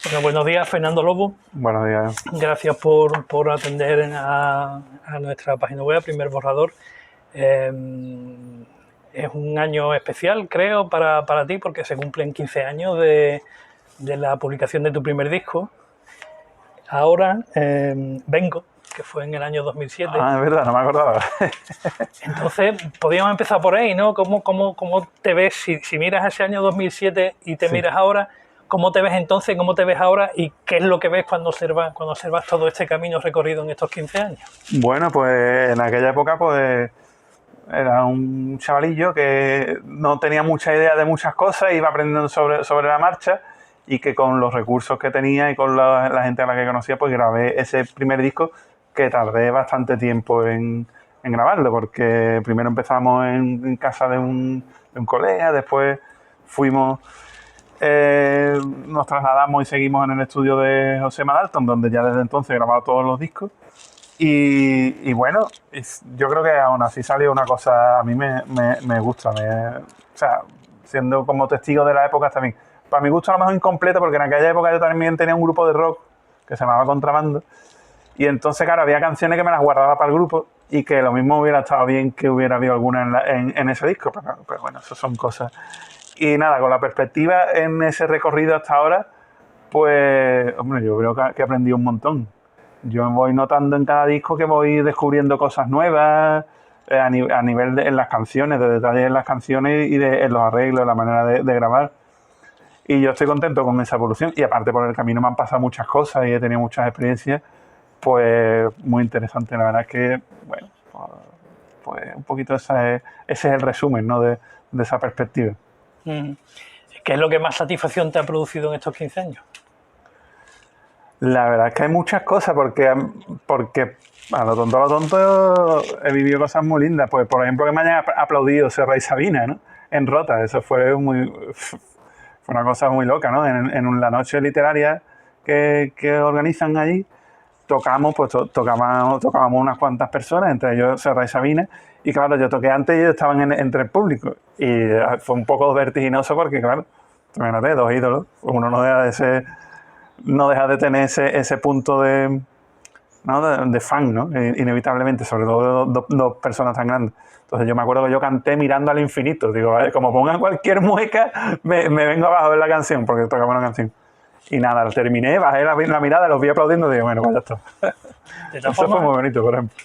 Bueno, buenos días, Fernando Lobo. Buenos días. Gracias por atender a nuestra página web, Primer Borrador. Es un año especial, creo, para ti, porque se cumplen 15 años de la publicación de tu primer disco. Ahora, Vengo, que fue en el año 2007. Ah, es verdad, no me acordaba. Entonces, podríamos empezar por ahí, ¿no? ¿Cómo te ves si miras ese año 2007 y te miras ahora? ¿Cómo te ves entonces? ¿Cómo te ves ahora? ¿Y qué es lo que ves cuando observas todo este camino recorrido en estos 15 años? Bueno, pues en aquella época pues era un chavalillo que no tenía mucha idea de muchas cosas, iba aprendiendo sobre la marcha y que con los recursos que tenía y con la gente a la que conocía pues grabé ese primer disco que tardé bastante tiempo en grabarlo, porque primero empezamos en casa de un colega, después fuimos... nos trasladamos y seguimos en el estudio de José Madalton, donde ya desde entonces he grabado todos los discos. Y bueno, yo creo que aún así salió una cosa, a mí me gusta. O sea, siendo como testigo de la época también. Para mi gusto a lo mejor incompleta, porque en aquella época yo también tenía un grupo de rock que se llamaba Contrabando. Y entonces, claro, había canciones que me las guardaba para el grupo y que lo mismo hubiera estado bien que hubiera habido alguna en ese disco. Pero bueno, eso son cosas. Y nada, con la perspectiva en ese recorrido hasta ahora, pues, hombre, yo creo que he aprendido un montón. Yo me voy notando en cada disco que voy descubriendo cosas nuevas a nivel en las canciones, de detalles en las canciones y en los arreglos, en la manera de grabar. Y yo estoy contento con esa evolución. Y aparte por el camino me han pasado muchas cosas y he tenido muchas experiencias, pues muy interesante. La verdad es que, bueno, pues un poquito ese es el resumen, ¿no? de esa perspectiva. ¿Qué es lo que más satisfacción te ha producido en estos 15 años? La verdad es que hay muchas cosas porque a lo tonto he vivido cosas muy lindas. Pues, por ejemplo, que me hayan aplaudido Serra y Sabina, ¿no? En Rota. Eso fue una cosa muy loca, ¿no? En la noche literaria que organizan allí, tocábamos unas cuantas personas, entre ellos Serra y Sabina. Y claro, yo toqué antes y ellos estaban entre el público. Y fue un poco vertiginoso porque, claro, imagínate, dos ídolos. Uno no deja de tener ese punto de fan, ¿no? Inevitablemente, sobre todo dos personas tan grandes. Entonces yo me acuerdo que yo canté mirando al infinito. Digo, vale, como pongan cualquier mueca, me vengo abajo de la canción, porque tocaba una canción. Y nada, terminé, bajé la mirada, los vi aplaudiendo y digo, bueno, pues ya está. Eso fue muy bonito, por ejemplo.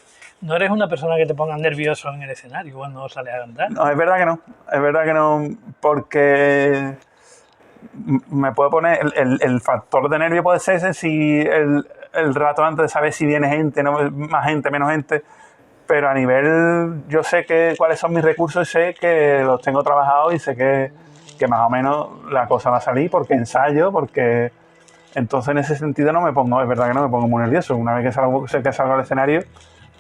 ¿No eres una persona que te ponga nervioso en el escenario cuando sales a cantar? No, es verdad que no, porque me puede poner el factor de nervio puede ser ese si el rato antes de saber si viene gente, no, más gente, menos gente, pero a nivel yo sé cuáles son mis recursos y sé que los tengo trabajados y sé que más o menos la cosa va a salir porque ensayo, porque entonces en ese sentido es verdad que no me pongo muy nervioso. Una vez que salgo al escenario,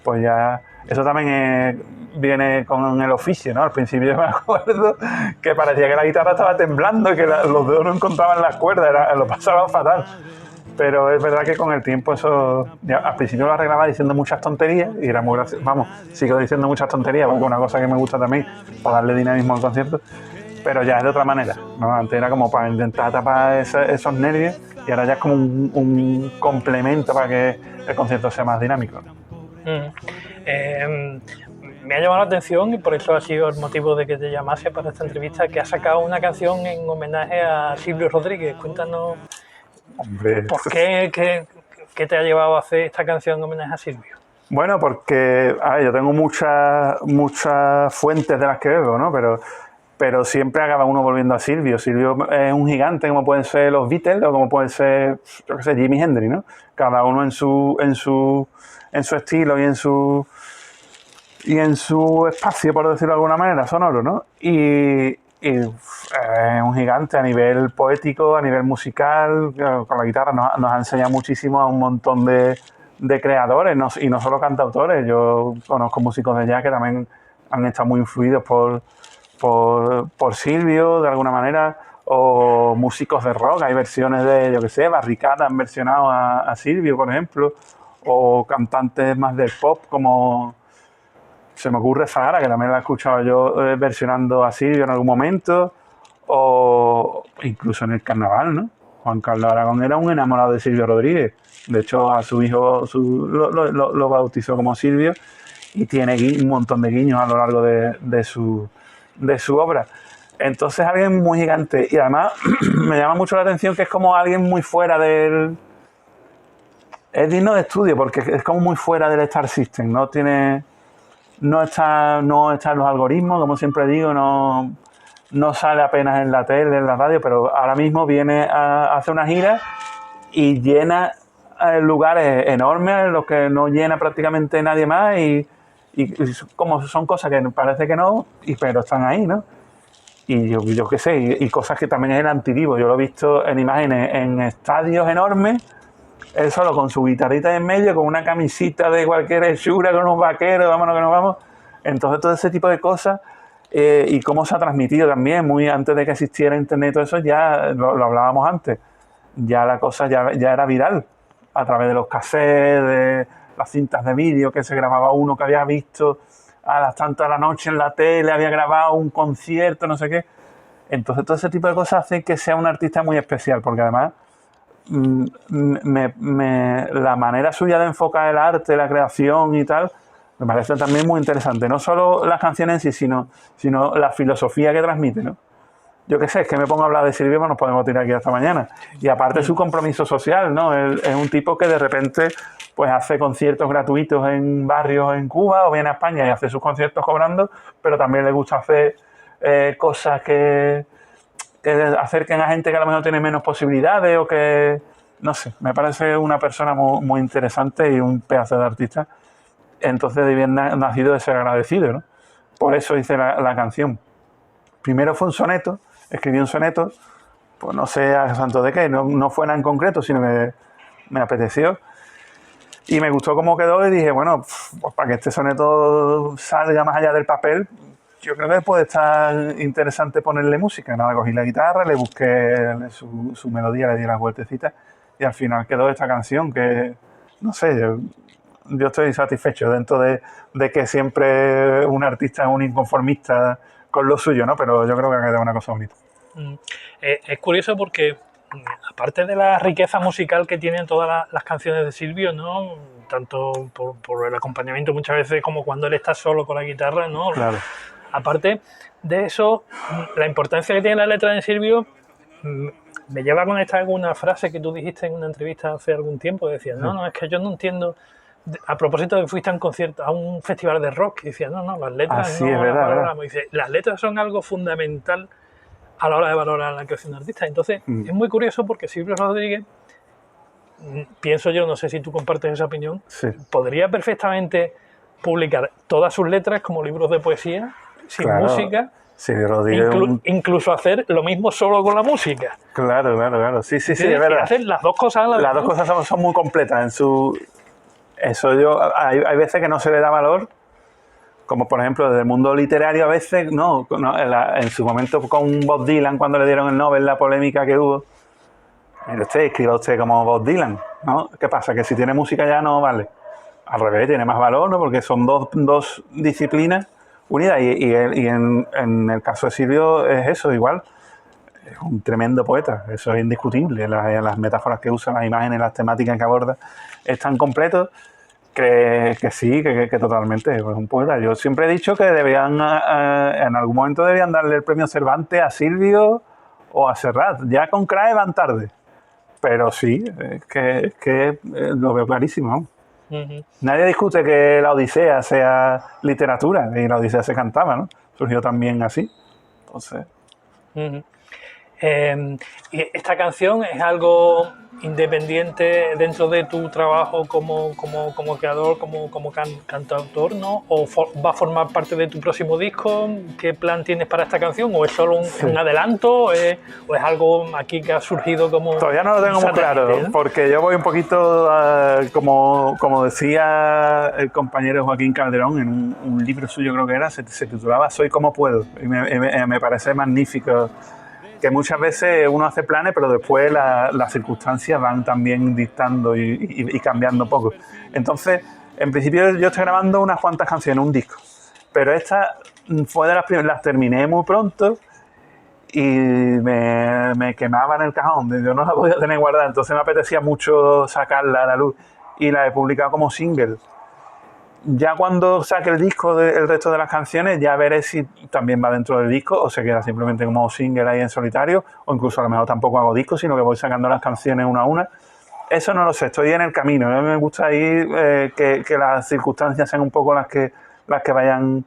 pues ya eso también viene con el oficio, ¿no? Al principio yo me acuerdo que parecía que la guitarra estaba temblando y que los dedos no encontraban las cuerdas, lo pasaba fatal. Pero es verdad que con el tiempo eso... al principio lo arreglaba diciendo muchas tonterías y era muy gracioso. Vamos, sigo diciendo muchas tonterías porque es una cosa que me gusta también para darle dinamismo al concierto. Pero ya es de otra manera, ¿no? Antes era como para intentar tapar esos nervios y ahora ya es como un complemento para que el concierto sea más dinámico. Me ha llamado la atención y por eso ha sido el motivo de que te llamase para esta entrevista, que has sacado una canción en homenaje a Silvio Rodríguez. Cuéntanos. Hombre, ¿Por qué? ¿Qué te ha llevado a hacer esta canción en homenaje a Silvio? Bueno, porque yo tengo muchas fuentes de las que bebo, ¿no? Pero siempre acaba uno volviendo a Silvio. Silvio es un gigante, como pueden ser los Beatles o como puede ser, yo qué sé, Jimi Hendrix, ¿no? Cada uno en su estilo y en su espacio, por decirlo de alguna manera, sonoro, ¿no? Y es un gigante a nivel poético, a nivel musical, con la guitarra nos ha enseñado muchísimo a un montón de creadores, y no solo cantautores. Yo conozco músicos de jazz que también han estado muy influidos por Silvio, de alguna manera, o músicos de rock. Hay versiones de, yo qué sé, Barricada han versionado a Silvio, por ejemplo, o cantantes más del pop como... Se me ocurre Zahara, que también la he escuchado yo versionando a Silvio en algún momento, o incluso en el carnaval, ¿no? Juan Carlos Aragón era un enamorado de Silvio Rodríguez. De hecho, a su hijo lo bautizó como Silvio y tiene un montón de guiños a lo largo de su obra. Entonces, alguien muy gigante. Y además, me llama mucho la atención que es como alguien muy fuera del... Es digno de estudio porque es como muy fuera del Star System. No está en los algoritmos, como siempre digo, no sale apenas en la tele, en la radio, pero ahora mismo viene a hacer una gira y llena lugares enormes en los que no llena prácticamente nadie más y como son cosas que parece que no, pero están ahí, ¿no? Y yo qué sé, y cosas que también es el antivivo. Yo lo he visto en imágenes en estadios enormes, él solo con su guitarrita en medio, con una camisita de cualquier hechura, con unos vaqueros, vámonos que nos vamos. Entonces todo ese tipo de cosas y cómo se ha transmitido también, muy antes de que existiera internet, todo eso ya lo hablábamos antes. Ya la cosa ya era viral a través de los cassettes, de las cintas de vídeo que se grababa uno que había visto a las tantas de la noche en la tele, había grabado un concierto, no sé qué. Entonces todo ese tipo de cosas hace que sea un artista muy especial, porque además la manera suya de enfocar el arte, la creación y tal, me parece también muy interesante. No solo las canciones en sí, sino la filosofía que transmite, ¿no? Yo qué sé, es que me pongo a hablar de Silvio, nos podemos tirar aquí hasta mañana. Y aparte su compromiso social, ¿no? Él es un tipo que de repente pues hace conciertos gratuitos en barrios en Cuba o viene a España y hace sus conciertos cobrando, pero también le gusta hacer cosas que acerquen a gente que a lo mejor tiene menos posibilidades o que, no sé, me parece una persona muy, muy interesante y un pedazo de artista. Entonces de bien nacido de ser agradecido, ¿no? Por eso hice la canción. Primero fue un soneto, escribí un soneto, pues no sé a santo de qué, no fue nada en concreto, sino que me apeteció. Y me gustó cómo quedó y dije, bueno, pues para que este soneto salga más allá del papel, yo creo que puede estar interesante ponerle música. Nada, cogí la guitarra, le busqué su melodía, le di las vueltecitas y al final quedó esta canción que, no sé, yo estoy satisfecho dentro de que siempre un artista es un inconformista con lo suyo, ¿no? Pero yo creo que ha quedado una cosa bonita. Es curioso porque, aparte de la riqueza musical que tienen todas las canciones de Silvio, ¿no? Tanto por el acompañamiento muchas veces como cuando él está solo con la guitarra, ¿no? Claro. Aparte de eso, la importancia que tiene la letra de Silvio me lleva a conectar con una frase que tú dijiste en una entrevista hace algún tiempo. Decías, no, es que yo no entiendo. A propósito de que fuiste a un concierto, a un festival de rock, y decías, no, las letras Así no es, verdad, las valoramos. Dice, las letras son algo fundamental a la hora de valorar la creación de artistas. Entonces, es muy curioso porque Silvio Rodríguez, pienso yo, no sé si tú compartes esa opinión, sí, podría perfectamente publicar todas sus letras como libros de poesía, sin música, Silvio Rodríguez incluso hacer lo mismo solo con la música. Claro. Sí, es verdad. Hacer las dos cosas a la vez. Las dos cosas son muy completas en su... Eso hay veces que no se le da valor, como por ejemplo desde el mundo literario a veces, en su momento con Bob Dylan, cuando le dieron el Nobel, la polémica que hubo. Mire usted, escriba usted como Bob Dylan, ¿no? ¿Qué pasa? Que si tiene música ya no vale. Al revés, tiene más valor, ¿no? Porque son dos disciplinas unidas y en el caso de Silvio es eso, igual. Es un tremendo poeta, eso es indiscutible. Las metáforas que usa, las imágenes, las temáticas que aborda, es tan completo que sí, que totalmente es un poeta. Yo siempre he dicho que deberían, en algún momento deberían darle el premio Cervantes a Silvio o a Serrat. Ya con Crae van tarde, pero sí, es que lo veo clarísimo, ¿no? Uh-huh. Nadie discute que la Odisea sea literatura, y la Odisea se cantaba, ¿no? Surgió también así, entonces... Uh-huh. ¿Esta canción es algo independiente dentro de tu trabajo como creador, como cantautor, ¿no? ¿O va a formar parte de tu próximo disco? ¿Qué plan tienes para esta canción? ¿O es solo un adelanto? ¿O es algo aquí que ha surgido como...? Todavía no lo tengo muy claro, ¿no? Porque yo voy un poquito, como decía el compañero Joaquín Calderón, en un libro suyo creo que era, se titulaba Soy como puedo, y me parece magnífico. Que muchas veces uno hace planes, pero después las circunstancias van también dictando y cambiando un poco. Entonces, en principio yo estoy grabando unas cuantas canciones, un disco. Pero esta fue de las primeras, las terminé muy pronto y me quemaba en el cajón, yo no la podía tener guardada, entonces me apetecía mucho sacarla a la luz y la he publicado como single. Ya cuando saque el disco, el resto de las canciones, ya veré si también va dentro del disco o se queda simplemente como single ahí en solitario, o incluso a lo mejor tampoco hago disco, sino que voy sacando las canciones una a una. Eso no lo sé, estoy en el camino. A mí me gusta ahí que las circunstancias sean un poco las que vayan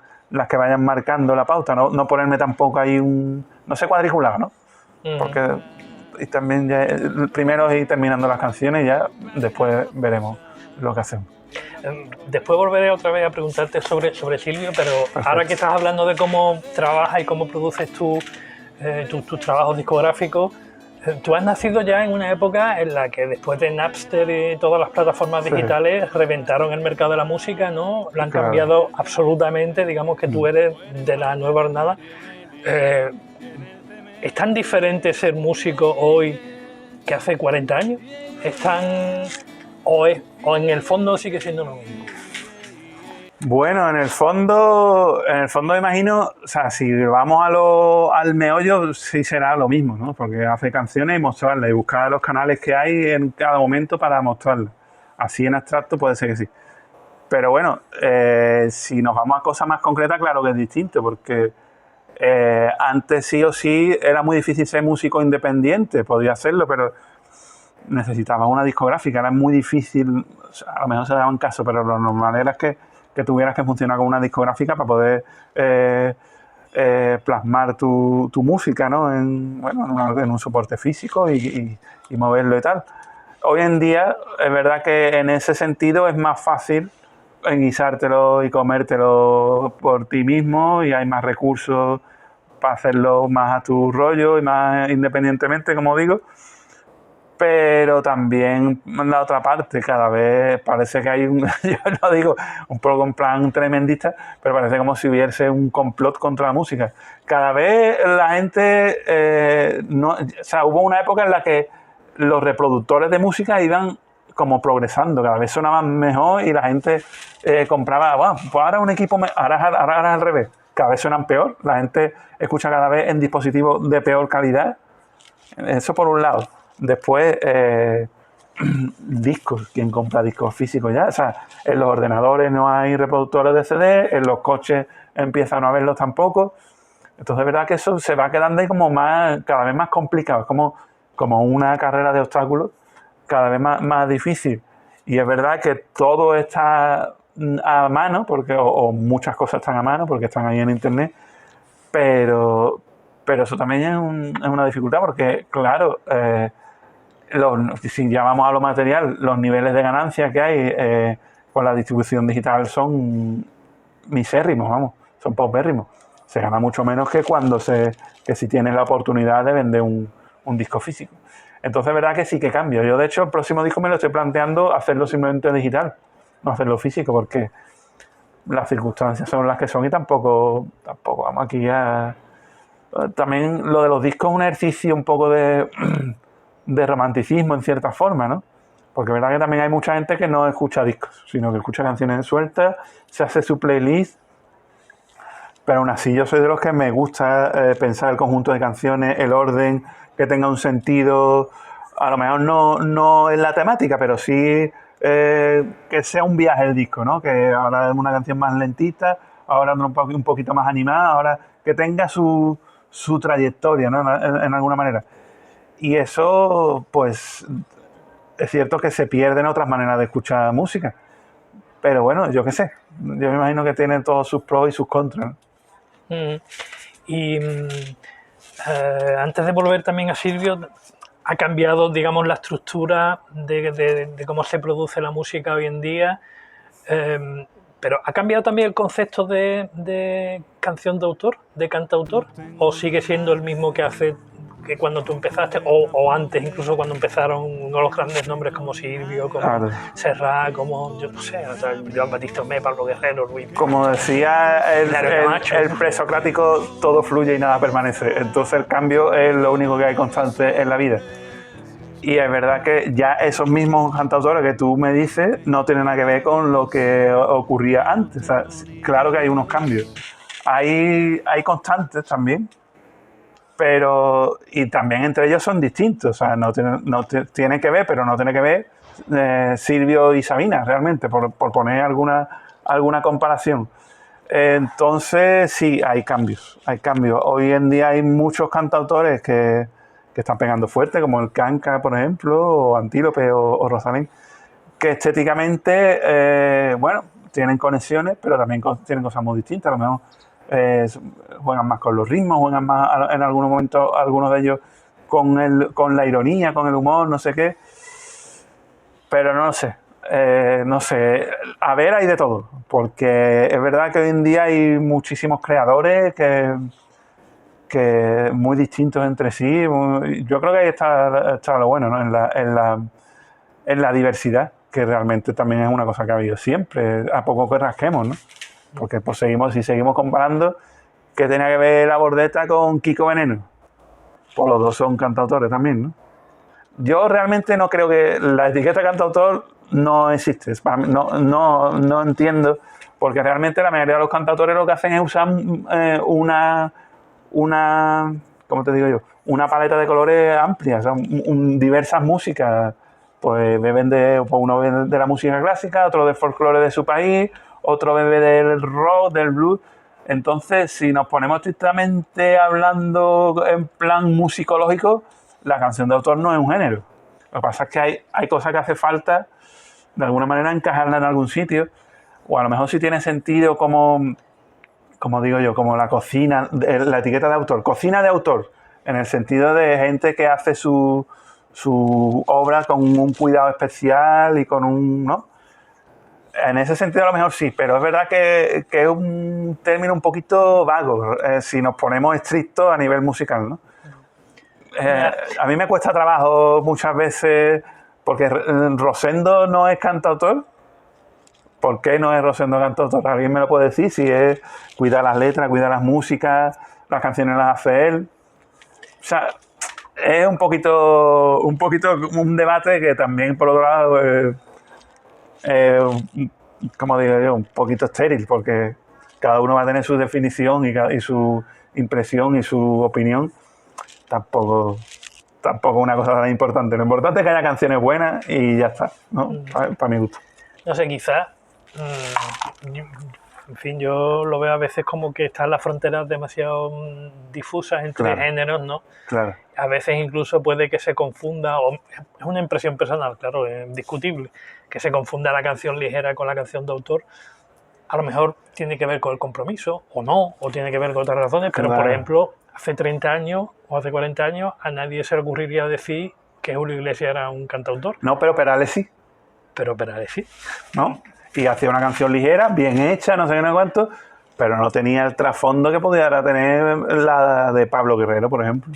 marcando la pauta, no ponerme tampoco ahí no sé, cuadriculado, ¿no? Porque y también ya, primero es ir terminando las canciones y ya después veremos lo que hacemos. Después volveré otra vez a preguntarte sobre Silvio, pero perfecto. Ahora que estás hablando de cómo trabajas y cómo produces tus trabajos discográficos, tú has nacido ya en una época en la que después de Napster y todas las plataformas digitales reventaron el mercado de la música, ¿no? Lo han cambiado absolutamente, digamos que tú eres de la nueva hornada. ¿Es tan diferente ser músico hoy que hace 40 años? ¿O en el fondo sigue siendo lo mismo? Bueno, en el fondo imagino, o sea, si vamos al meollo, sí será lo mismo, ¿no? Porque hace canciones y mostrarlas y buscar los canales que hay en cada momento para mostrarlas. Así en abstracto puede ser que sí. Pero bueno, si nos vamos a cosas más concretas, claro que es distinto, porque antes sí o sí era muy difícil ser músico independiente, podía hacerlo, pero necesitaba una discográfica, era muy difícil, o sea, a lo mejor se daban caso, pero lo normal era que tuvieras que funcionar con una discográfica para poder plasmar tu música, ¿no? en un soporte físico y moverlo y tal. Hoy en día es verdad que en ese sentido es más fácil guisártelo y comértelo por ti mismo y hay más recursos para hacerlo más a tu rollo y más independientemente, como digo. Pero también en la otra parte cada vez parece que hay yo no digo un poco en plan tremendista, pero parece como si hubiese un complot contra la música. Cada vez la gente o sea, hubo una época en la que los reproductores de música iban como progresando, cada vez sonaban mejor y la gente compraba, bueno, pues ahora un equipo, ahora es al revés, cada vez suenan peor, la gente escucha cada vez en dispositivos de peor calidad. Eso por un lado. Después, discos. ¿Quién compra discos físicos ya? O sea, en los ordenadores no hay reproductores de CD, en los coches empiezan a no haberlos tampoco. Entonces, es verdad que eso se va quedando ahí como cada vez más complicado. Es como una carrera de obstáculos cada vez más difícil. Y es verdad que todo está a mano, o muchas cosas están a mano porque están ahí en internet, pero eso también es una dificultad porque, claro, si llamamos a lo material, los niveles de ganancia que hay con la distribución digital son misérrimos, son paupérrimos. Se gana mucho menos que que si tienes la oportunidad de vender un disco físico. Entonces, es verdad que sí que cambia. Yo, de hecho, el próximo disco me lo estoy planteando hacerlo simplemente digital, no hacerlo físico, porque las circunstancias son las que son y tampoco vamos aquí a... También lo de los discos es un ejercicio un poco de romanticismo en cierta forma, ¿no? Porque es verdad que también hay mucha gente que no escucha discos, sino que escucha canciones sueltas, se hace su playlist, pero aún así yo soy de los que me gusta pensar el conjunto de canciones, el orden, que tenga un sentido, a lo mejor no en la temática, pero sí que sea un viaje el disco, ¿no? Que ahora es una canción más lentita, ahora un poquito más animada, ahora que tenga su trayectoria, ¿no? En alguna manera. Y eso, pues, es cierto que se pierden otras maneras de escuchar música. Pero bueno, yo qué sé. Yo me imagino que tienen todos sus pros y sus contras, ¿no? Y antes de volver también a Silvio, ha cambiado, digamos, la estructura de cómo se produce la música hoy en día. Pero ¿ha cambiado también el concepto de canción de autor, de cantautor? ¿O sigue siendo el mismo que cuando tú empezaste, o antes, incluso cuando empezaron uno de los grandes nombres como Silvio, como Serrat, como, yo no sé, o sea, Joan Batista Omé, Pablo Guerrero, Luis... Como decía el presocrático, todo fluye y nada permanece. Entonces el cambio es lo único que hay constante en la vida. Y es verdad que ya esos mismos cantautores que tú me dices no tienen nada que ver con lo que ocurría antes. O sea, claro que hay unos cambios. Hay constantes también. pero y también entre ellos son distintos, o sea, tiene que ver, pero no tiene que ver Silvio y Sabina realmente, por poner alguna comparación. Entonces sí, hay cambios. Hoy en día hay muchos cantautores que están pegando fuerte, como el Kanka, por ejemplo, o Antílope o Rosalén, que estéticamente, bueno, tienen conexiones, pero también tienen cosas muy distintas. A lo mejor juegan más con los ritmos, juegan más en algunos momentos, algunos de ellos con la ironía, con el humor, no sé qué. Pero no sé, a ver, hay de todo, porque es verdad que hoy en día hay muchísimos creadores que muy distintos entre sí. Yo creo que ahí está lo bueno, ¿no? En la diversidad, que realmente también es una cosa que ha habido siempre, a poco que rasquemos, ¿no? Porque pues si seguimos comparando, ¿qué tenía que ver la Bordeta con Kiko Veneno? Pues los dos son cantautores también, ¿no? Yo realmente no creo que la etiqueta cantautor no existe. No entiendo, porque realmente la mayoría de los cantautores lo que hacen es usar ¿cómo te digo yo? Una paleta de colores amplia, o sea, diversas músicas. Pues uno bebe de la música clásica, otro del folclore de su país, otro bebe del rock, del blues. Entonces, si nos ponemos estrictamente hablando en plan musicológico, la canción de autor no es un género. Lo que pasa es que hay cosas que hace falta, de alguna manera, encajarla en algún sitio, o a lo mejor sí tiene sentido como digo yo, como la cocina, la etiqueta de autor. Cocina de autor, en el sentido de gente que hace su obra con un cuidado especial y con un... ¿no? En ese sentido a lo mejor sí, pero es verdad que es un término un poquito vago, si nos ponemos estrictos a nivel musical, ¿no? A mí me cuesta trabajo muchas veces, porque Rosendo no es cantautor. ¿Por qué no es Rosendo cantautor? ¿Alguien me lo puede decir? Si es cuidar las letras, cuidar las músicas, las canciones las hace él. O sea, es un poquito un debate que también, por otro lado, como digo yo, un poquito estéril, porque cada uno va a tener su definición y su impresión y su opinión. Tampoco una cosa tan importante. Lo importante es que haya canciones buenas y ya está, ¿no? Para mi gusto. No sé, quizás, en fin, yo lo veo a veces como que están las fronteras demasiado difusas entre géneros, ¿no? Claro. A veces incluso puede que se confunda, o es una impresión personal, claro, es discutible, que se confunda la canción ligera con la canción de autor. A lo mejor tiene que ver con el compromiso, o no, o tiene que ver con otras razones, pero por ejemplo, hace 30 años o hace 40 años a nadie se le ocurriría decir que Julio Iglesias era un cantautor. No, pero Perales sí. Pero Perales sí. ¿No? Y hacía una canción ligera, bien hecha, no sé qué, no sé cuánto, pero no tenía el trasfondo que pudiera tener la de Pablo Guerrero, por ejemplo.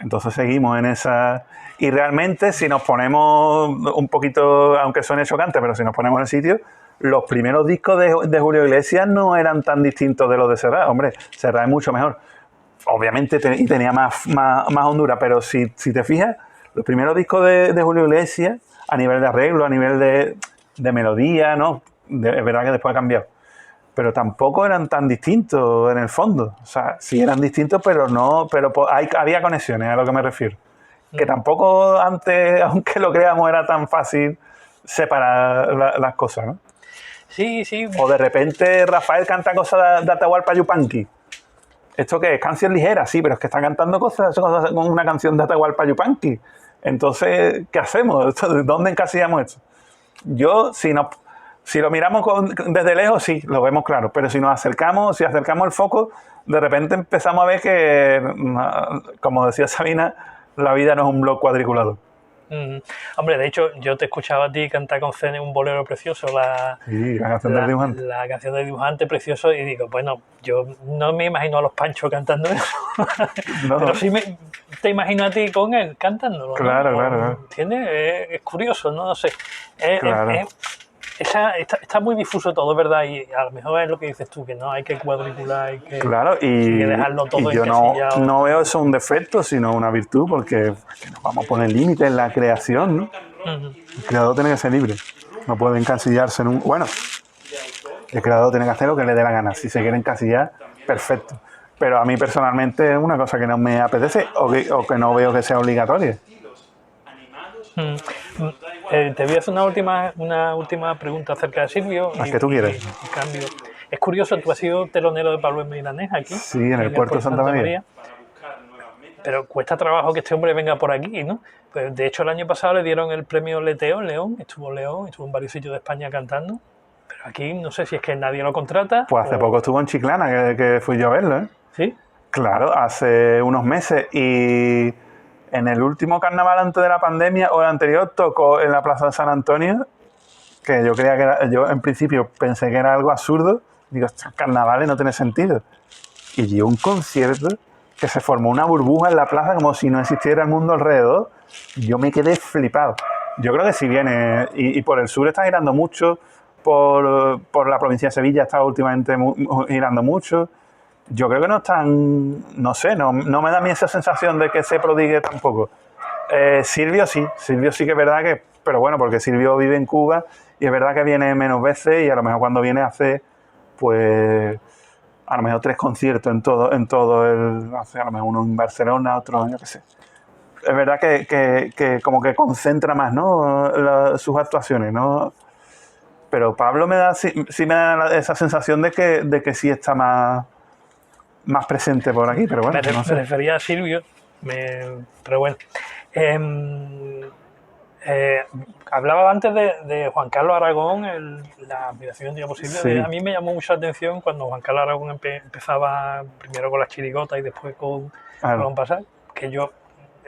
Entonces seguimos en esa... Y realmente, si nos ponemos un poquito, aunque suene chocante, pero si nos ponemos en el sitio, los primeros discos de Julio Iglesias no eran tan distintos de los de Serrat. Hombre, Serrat es mucho mejor. Obviamente tenía más hondura, pero si te fijas, los primeros discos de Julio Iglesias, a nivel de arreglo, a nivel de melodía, ¿no? Es verdad que después ha cambiado. Pero tampoco eran tan distintos en el fondo. O sea, sí eran distintos, pero había conexiones, a lo que me refiero. Que tampoco antes, aunque lo creamos, era tan fácil separar las cosas, ¿no? Sí, sí. O de repente Rafael canta cosas de Atahualpa Yupanqui. ¿Esto qué es? Canción ligera, sí, pero es que está cantando cosas con una canción de Atahualpa Yupanqui. Entonces, ¿qué hacemos? ¿Dónde encasillamos esto? Yo, si lo miramos desde lejos, sí, lo vemos claro. Pero si acercamos el foco, de repente empezamos a ver que, como decía Sabina, la vida no es un blog cuadriculado. Hombre, de hecho, yo te escuchaba a ti cantar con Cene un bolero precioso, la canción del dibujante. La canción del dibujante precioso, y digo, bueno, yo no me imagino a los Panchos cantando eso, no. Pero sí te imagino a ti con él cantándolo. Claro, ¿no? claro. ¿Entiendes? Es curioso, ¿no? No sé. Claro. Está muy difuso todo, ¿verdad? Y a lo mejor es lo que dices tú, que no hay que cuadricular, hay que, claro, y dejarlo todo y yo no veo eso un defecto, sino una virtud, porque nos vamos a poner límites en la creación, ¿no? El creador tiene que ser libre, no puede encasillarse en un... Bueno, el creador tiene que hacer lo que le dé la gana, si se quiere encasillar, perfecto. pero a mí personalmente es una cosa que no me apetece o que no veo que sea obligatoria. Te voy a hacer una última pregunta acerca de Silvio. Las que tú quieras. Y cambio. Es curioso, tú has sido telonero de Pablo Milanés aquí. Sí, en el puerto de Santa María. Pero cuesta trabajo que este hombre venga por aquí, ¿no? Pues de hecho el año pasado le dieron el premio Leteo en León, estuvo en varios sitios de España cantando. Pero aquí no sé si es que nadie lo contrata. Pues hace poco estuvo en Chiclana, que fui yo a verlo, ¿eh? ¿Sí? Claro, hace unos meses. Y en el último carnaval antes de la pandemia o el anterior tocó en la Plaza de San Antonio, que yo creía que era, yo en principio pensé que era algo absurdo. Digo, estos carnavales no tiene sentido. Y dio un concierto que se formó una burbuja en la plaza como si no existiera el mundo alrededor. Yo me quedé flipado. Yo creo que si viene, y por el sur está girando mucho, por la provincia de Sevilla está últimamente girando mucho. Yo creo que no están, no sé, no me da a mí esa sensación de que se prodigue tampoco. Silvio sí que es verdad que, pero bueno, porque Silvio vive en Cuba y es verdad que viene menos veces y a lo mejor cuando viene hace, pues, a lo mejor 3 conciertos en todo hace a lo mejor uno en Barcelona, otro, yo qué sé. Es verdad que como que concentra más, ¿no? Sus actuaciones, ¿no? Pero Pablo sí me da esa sensación de que sí está más presente por aquí, pero bueno, no sé. Me refería a Silvio, pero bueno. Hablaba antes de Juan Carlos Aragón, la admiración de posible. Sí. A mí me llamó mucho la atención cuando Juan Carlos Aragón empezaba primero con las chirigotas y después con Pasar, que yo,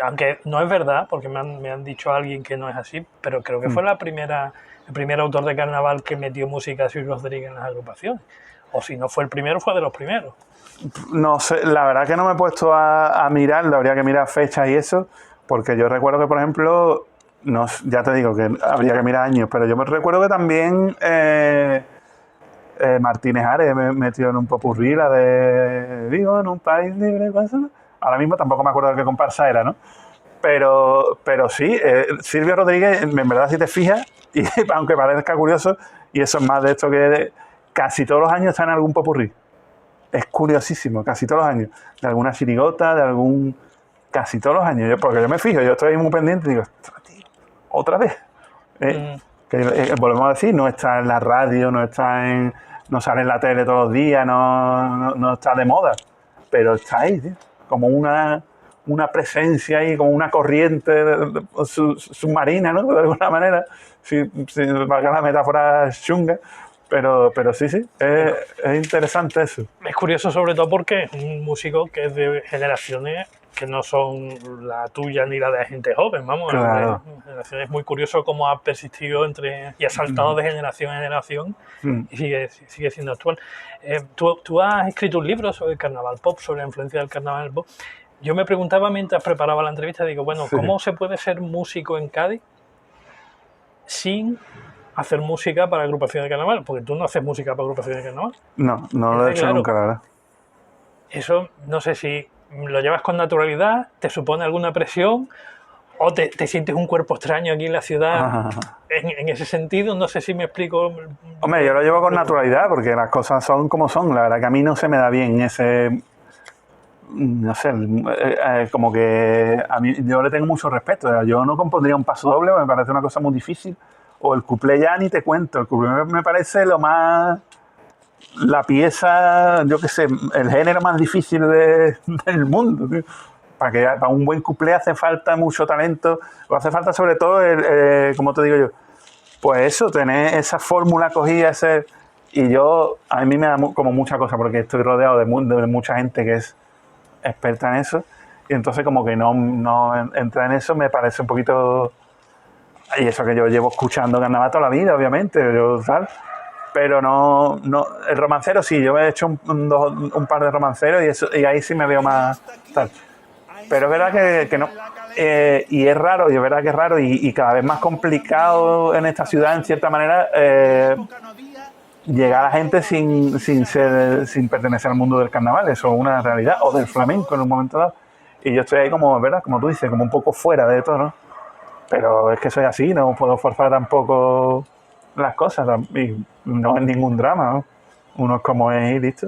aunque no es verdad, porque me han dicho a alguien que no es así, pero creo que fue el primer autor de carnaval que metió música a Silvio Rodríguez en las agrupaciones. O si no fue el primero, fue de los primeros. No sé, la verdad que no me he puesto a mirarlo, habría que mirar fechas y eso, porque yo recuerdo que, por ejemplo, ya te digo que habría que mirar años, pero yo me recuerdo que también Martínez Ares me metió en un popurrí, la de Vivo en un país libre. Ahora mismo tampoco me acuerdo de qué comparsa era, ¿no? Pero sí, Silvio Rodríguez, en verdad, si te fijas, y aunque parezca curioso, y eso es más de esto que casi todos los años está en algún popurrí. Es curiosísimo, casi todos los años. De alguna chirigota, casi todos los años. Porque yo me fijo, yo estoy muy pendiente y digo, tío, otra vez. Volvemos a decir, no está en la radio, no sale en la tele todos los días, no está de moda. Pero está ahí, tío. Como una presencia ahí, como una corriente submarina, ¿no? De alguna manera. Si valga la metáfora chunga. Pero sí, es interesante eso. Es curioso sobre todo porque es un músico que es de generaciones que no son la tuya ni la de gente joven, vamos. Claro. Es muy curioso cómo ha persistido y ha saltado de generación en generación y sigue siendo actual. Tú has escrito un libro sobre el carnaval pop, sobre la influencia del carnaval pop. Yo me preguntaba mientras preparaba la entrevista, digo, bueno, ¿cómo se puede ser músico en Cádiz sin hacer música para agrupaciones de carnaval? Porque tú no haces música para agrupaciones de carnaval. No lo he hecho nunca, la verdad. Eso no sé si lo llevas con naturalidad, te supone alguna presión o te sientes un cuerpo extraño aquí en la ciudad. En ese sentido, no sé si me explico. Hombre, yo lo llevo con naturalidad porque las cosas son como son. La verdad que a mí no se me da bien ese... No sé, como que a mí yo le tengo mucho respeto. Yo no compondría un paso doble, me parece una cosa muy difícil. O el cuplé ya ni te cuento. El cuplé me parece lo más... La pieza, yo qué sé, el género más difícil del mundo. Tío. Para un buen cuplé hace falta mucho talento. O hace falta sobre todo, como te digo yo, pues eso, tener esa fórmula cogida, y a mí me da como mucha cosa porque estoy rodeado de mucha gente que es experta en eso. Y entonces como que no entrar en eso me parece un poquito... Y eso que yo llevo escuchando carnaval toda la vida, obviamente, pero no, el romancero sí, yo he hecho un par de romanceros y ahí sí me veo más tal. Pero es verdad que no. Y es raro, y es verdad que es raro y cada vez más complicado en esta ciudad, en cierta manera, llegar a la gente sin pertenecer al mundo del carnaval, eso es una realidad, o del flamenco en un momento dado. Y yo estoy ahí como, ¿verdad? Como tú dices, como un poco fuera de todo, ¿no? Pero es que soy así, no puedo forzar tampoco las cosas y no es ningún drama, ¿no? Uno es como es y listo.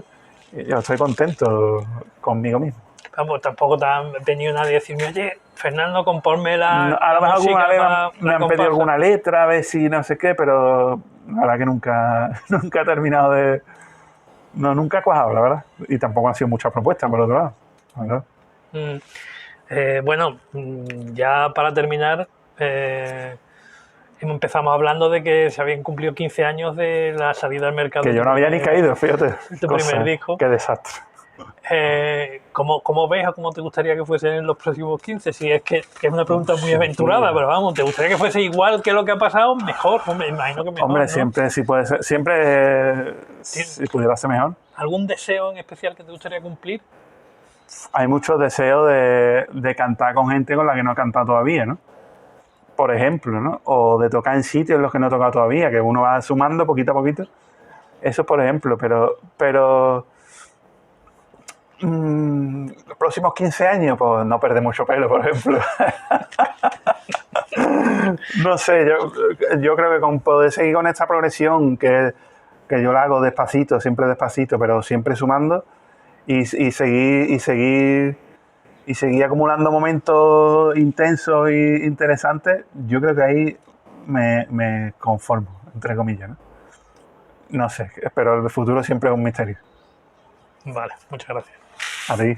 yo estoy contento conmigo mismo. Vamos, tampoco te ha venido nadie a decirme, oye, Fernando, componme No, a lo la mejor música alguna vez para me la han pedido comparsa. alguna letra, a ver si no sé qué, pero la verdad que nunca he terminado de... No, nunca he cuajado, la verdad. Y tampoco han sido muchas propuestas, por otro lado. La verdad. Mm, bueno, ya para terminar, empezamos hablando de que se habían cumplido 15 años de la salida al mercado Que yo no había ni caído, fíjate. tu primer disco. Qué desastre. ¿Cómo ves o cómo te gustaría que fuesen en los próximos 15? Si es que es una pregunta muy aventurada, pero vamos, ¿te gustaría que fuese igual que lo que ha pasado? Mejor, hombre, imagino que mejor. Hombre, ¿no? siempre, si puede ser, siempre, si pudiera ser mejor. ¿Algún deseo en especial que te gustaría cumplir? Hay muchos deseos de cantar con gente con la que no he cantado todavía, ¿no? Por ejemplo, ¿no? O de tocar en sitios en los que no he tocado todavía, que uno va sumando poquito a poquito. Eso, por ejemplo, pero los próximos 15 años, pues no perder mucho pelo, por ejemplo. No sé, yo creo que con poder seguir con esta progresión que yo la hago despacito, siempre despacito, pero siempre sumando y seguir acumulando momentos intensos e interesantes, yo creo que ahí me conformo, entre comillas, ¿no? No sé, pero el futuro siempre es un misterio. Vale, muchas gracias. A ti.